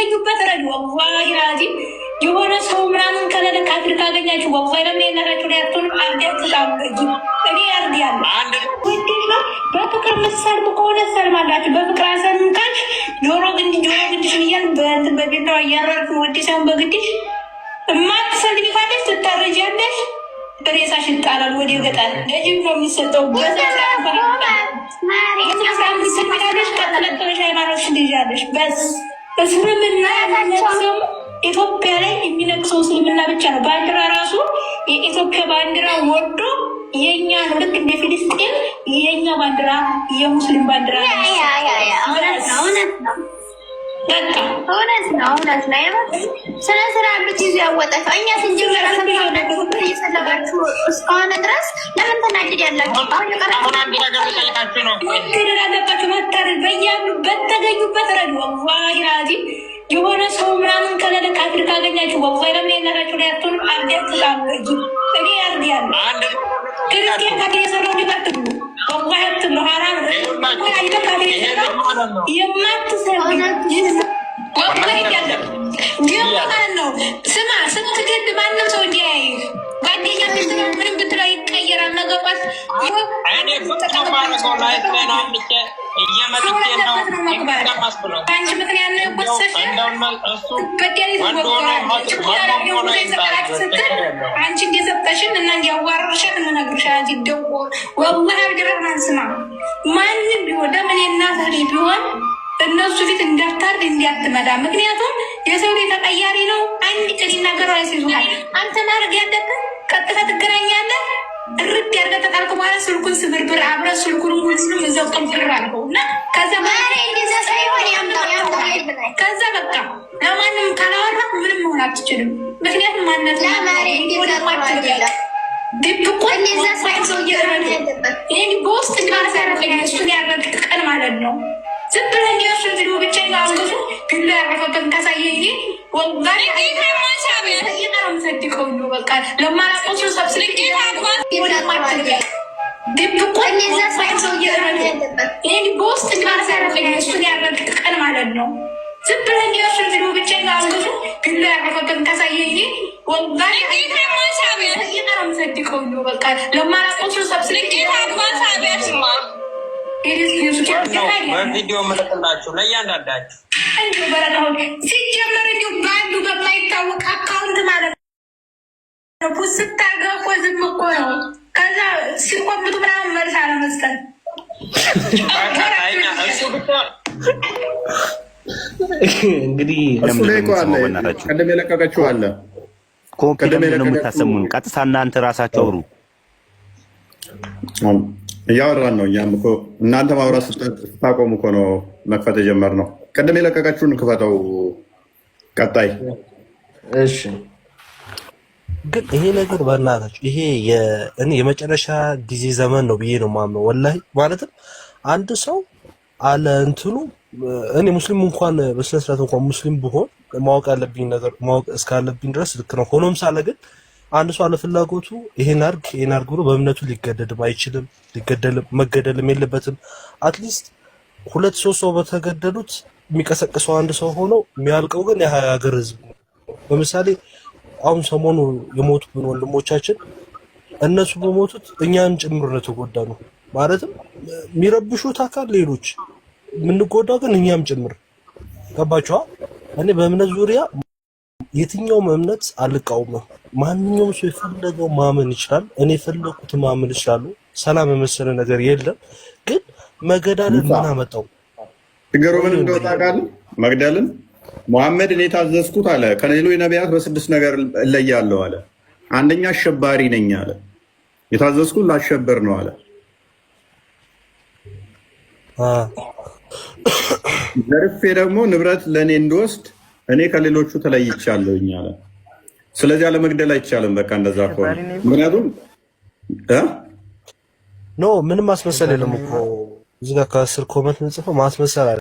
በተገኙበት ረድ ወላሂ ላዚም የሆነ ሰው ምናምን ከለለ ካፍር ካገኛችሁ ወላሂ ለምን የናራችሁ ሊያቱን አርዲያችሁ ታውቁ እኔ ያርዲያል ወዲህ ነው በፍቅር መሳልም ከሆነ ሰልማላችሁ በፍቅር አሰምካች ጆሮ ግንድሽ ይያል በቤታው ያራርኩ ወዲህ ሳይሆን በግድሽ ማትሰልሚ ካለሽ ትታረጃለሽ ሬሳሽ ይጣላል ወዲህ ገጣል ለጅም ነው የሚሰጠው ሰልሚናለሽ ቀጥለጥለሽ ሃይማኖትሽ ትይዣለሽ በስ እስልምና ያለሰው ኢትዮጵያ ላይ የሚነቅሰው እስልምና ብቻ ነው። ባንዲራ ራሱ የኢትዮጵያ ባንዲራ ወርዶ የኛ ነው። ልክ እንደ ፊልስጤን የኛ ባንዲራ የሙስሊም ባንዲራ ነው። እውነት ነው። ስለ ስራ ብቻ ያወጣው እኛ ስንጀምር እየሰለባችሁ እስካሁን ድረስ ለምን ተናደድ ያላችሁ? አሁን አንድ ነገር ልጠይቃችሁ ነው። ወደዳለባችሁ መታረድ በያሉበት ተገኙበት ረድ ወላሂ ላዚም የሆነ ሰው ምናምን ከለለ ካፍር ካገኛችሁ ወላሂ ለምን የናራችሁ ሊያቱን አርዲያችሁ ታውቁ እኔ ያርዲያል ክርስቲያን ካለ የሰራው ሊባትሉ ወላሂ አትሉ ሐራም ነው። ስማ ስትገድ ማንም ሰው እንዲያይ ጓደኛ ምንም ብትለው ይቀየራል። ነገሯት በአንቺ ምክንያት ነው የቆሰሽ አንቺ እንደሰጠሽን እና እንዲያዋርሻት እንነግርሻ ደው ወላሂ አብድረህማን ስማ ማንም ቢሆን ለምን የናትህ ቢሆን እነሱ ፊት እንዳታርድ እንዲያትመዳ። ምክንያቱም የሰው ላይ ተቀያሪ ነው። አንድ ቀን ይናገረው አይሲዙሃል። አንተ ማድረግ ያለብህ ቀጥታ ትገናኛለህ። እርድ ያርገ ተጣልኩ በኋላ ስልኩን ስብርብር አብረ ስልኩን ሙስሉም እዛው ቀምጥር አልከው እና ከዛ እንደዛ ሳይሆን ከዛ በቃ ለማንም ካላወራ ምንም መሆን አትችልም። ምክንያቱም ማነት ድብቆ እነዛ ሳይሰው እየረድ ይህ በውስጥ ማረሳረፈኛ እሱን ያረድቅ ቀን ማለት ነው። ዝም ብለህ እንዲወስን ዝሉ ብቻ አንገቱ ግላ ያረፈበትን ካሳየኝ ወላሂ ነው የምሰድቀው ነው በቃ ለማላቆሱ ሰብስልቅ ድብቆ እነዛ ሳይሰው እየረድ ይህ በውስጥ ማረሳረፈኛ እሱን ያረድቅ ቀን ማለት ነው። ዝም ብለህ እንዲወስን ዝሉ ብቻ አንገቱ ግላ ያረፈበትን ካሳየኝ ወላሂ ነው የምሰድቀው ነው በቃ ለማላቆሱ ሰብስልቅ በቪዲዮ ምልክላችሁ ለእያንዳንዳችሁ ሲጀመር እንዲሁ በአንዱ በማይታወቅ አካውንት ማለት ነው። ስታርገ እኮ ዝም እኮ ነው። ከዛ ሲቆምጡ ምናምን መልስ አለመስጠት እንግዲህ ቀደም የለቀቀችው አለ ቀደም ነው የምታሰሙን። ቀጥታ እናንተ ራሳችሁ አውሩ። እያወራን ነው። እኛም እኮ እናንተ ማውራት ስታቆሙ እኮ ነው መክፈት የጀመርነው። ቀደም የለቀቀችውን ክፈተው። ቀጣይ እሺ። ግን ይሄ ነገር በእናታችሁ ይሄ እኔ የመጨረሻ ጊዜ ዘመን ነው ብዬ ነው የማምነው። ወላሂ ማለትም አንድ ሰው አለ እንትኑ እኔ ሙስሊም እንኳን በስነ ስርዓት እንኳን ሙስሊም ብሆን ማወቅ ያለብኝ ነገር ማወቅ እስካለብኝ ድረስ ልክ ነው። ሆኖም ሳለ ግን አንድ ሰው አለ ፍላጎቱ ይሄን አርግ ብሎ በእምነቱ ሊገደድም አይችልም። መገደልም የለበትም። አትሊስት 2-3 ሰው በተገደሉት የሚቀሰቅሰው አንድ ሰው ሆኖ የሚያልቀው ግን የሀገር ህዝብ ነው። ለምሳሌ አሁን ሰሞኑ የሞቱብን ወንድሞቻችን እነሱ በሞቱት እኛን ጭምር ነው የተጎዳ ነው። ማለትም የሚረብሹት አካል ሌሎች የምንጎዳው ግን እኛም ጭምር ገባችኋ? እኔ በእምነት ዙሪያ የትኛውም እምነት አልቃወምም። ማንኛውም ሰው የፈለገው ማመን ይችላል። እኔ የፈለኩት ማመን ይችላል። ሰላም የመሰለ ነገር የለም። ግን መገዳልን ምን አመጣው? ችግሩ ምን እንደወጣ ቃል መግደልን ሙሐመድን የታዘዝኩት አለ ከሌሎች ነቢያት በ6 ነገር እለያለሁ አለ። አንደኛ አሸባሪ ነኝ አለ። የታዘዝኩት ላሸበር ነው አለ። ዘርፌ ደግሞ ንብረት ለእኔ እንድወስድ እኔ ከሌሎቹ ተለይቻለሁኝ አለ። ስለዚህ አለመግደል አይቻልም። በቃ እንደዛ ከሆነ ምክንያቱም ኖ ምንም ማስመሰል የለም እኮ እዚህ ጋር ከስር ኮመንት ምንጽፈው ማስመሰል